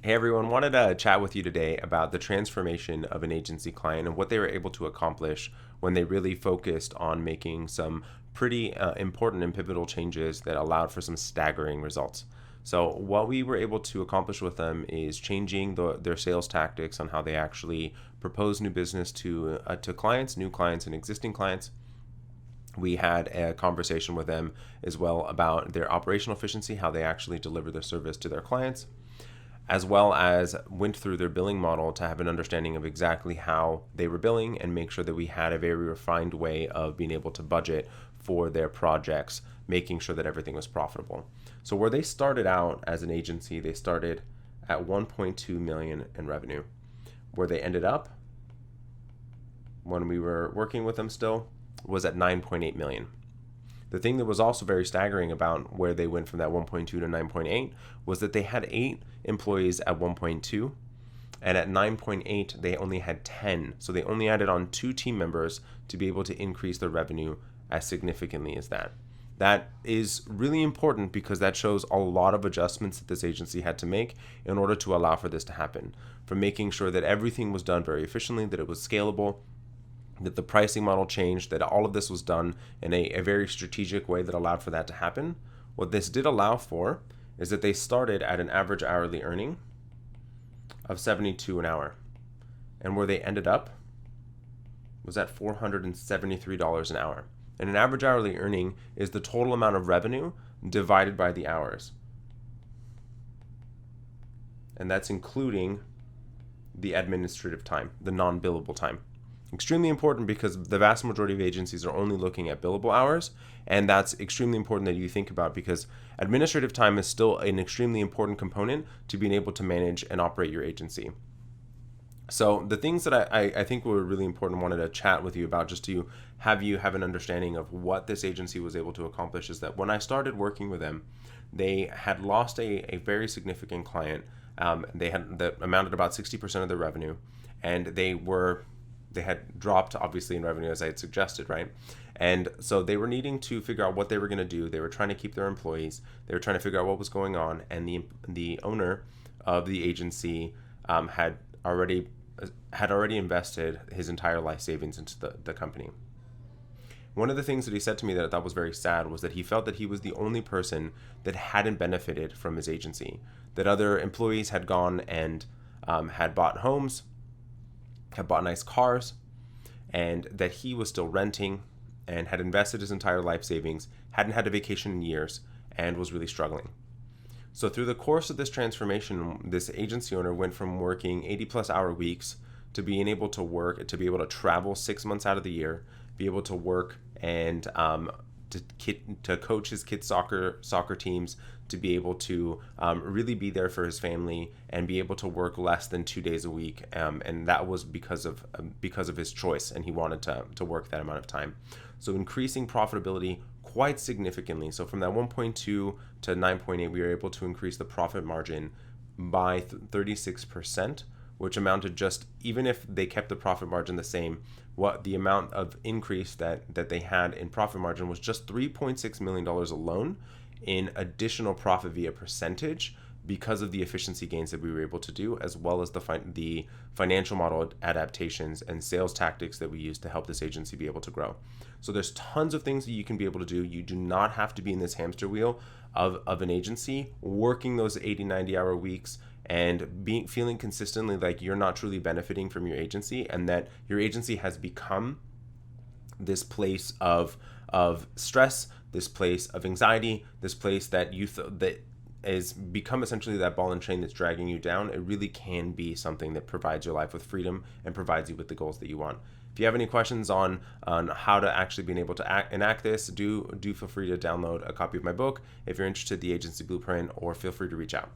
Hey everyone, wanted to chat with you today about the transformation of an agency client and what they were able to accomplish when they really focused on making some pretty important and pivotal changes that allowed for some staggering results. So what we were able to accomplish with them is changing their sales tactics on how they actually propose new business to clients, new clients, and existing clients. We had a conversation with them as well about their operational efficiency, how they actually deliver their service to their clients, as well as went through their billing model to have an understanding of exactly how they were billing and make sure that we had a very refined way of being able to budget for their projects, making sure that everything was profitable. So where they started out as an agency, they started at 1.2 million in revenue. Where they ended up when we were working with them still was at 9.8 million. The thing that was also very staggering about where they went from that 1.2 to 9.8 was that they had 8 employees at 1.2, and at 9.8 they only had 10. So they only added on 2 team members to be able to increase their revenue as significantly as that. That is really important because that shows a lot of adjustments that this agency had to make in order to allow for this to happen. From making sure that everything was done very efficiently, that it was scalable, that the pricing model changed, that all of this was done in a very strategic way that allowed for that to happen. What this did allow for is that they started at an average hourly earning of $72 an hour. And where they ended up was at $473 an hour. And an average hourly earning is the total amount of revenue divided by the hours. And that's including the administrative time, the non-billable time. Extremely important because the vast majority of agencies are only looking at billable hours, and that's extremely important that you think about because administrative time is still an extremely important component to being able to manage and operate your agency. So the things that I think were really important, wanted to chat with you about just to have you have an understanding of what this agency was able to accomplish is that when I started working with them, they had lost a very significant client. They had that amounted about 60% of their revenue, and they had dropped obviously in revenue as I had suggested, right? And so they were needing to figure out what they were going to do. They were trying to keep their employees. They were trying to figure out what was going on. And the owner of the agency had already invested his entire life savings into the company. One of the things that he said to me that I thought was very sad was that he felt that he was the only person that hadn't benefited from his agency, that other employees had gone and had bought homes, had bought nice cars, and that he was still renting and had invested his entire life savings, hadn't had a vacation in years, and was really struggling. So through the course of this transformation, this agency owner went from working 80 plus hour weeks to being able to work, to be able to travel 6 months out of the year, be able to work and to coach his kids' soccer teams, to be able to really be there for his family and be able to work less than 2 days a week. And that was because of his choice, and he wanted to work that amount of time. So increasing profitability quite significantly. So from that 1.2 to 9.8, we were able to increase the profit margin by 36%, which amounted just, even if they kept the profit margin the same, what the amount of increase that they had in profit margin was just $3.6 million alone in additional profit via percentage because of the efficiency gains that we were able to do, as well as the financial model adaptations and sales tactics that we used to help this agency be able to grow. So there's tons of things that you can be able to do. You do not have to be in this hamster wheel of an agency, working those 80, 90-hour weeks and feeling consistently like you're not truly benefiting from your agency, and that your agency has become this place of stress, this place of anxiety, this place that that has become essentially that ball and chain that's dragging you down. It really can be something that provides your life with freedom and provides you with the goals that you want. If you have any questions on how to actually being able to enact this, do feel free to download a copy of my book if you're interested in the Agency Blueprint, or feel free to reach out.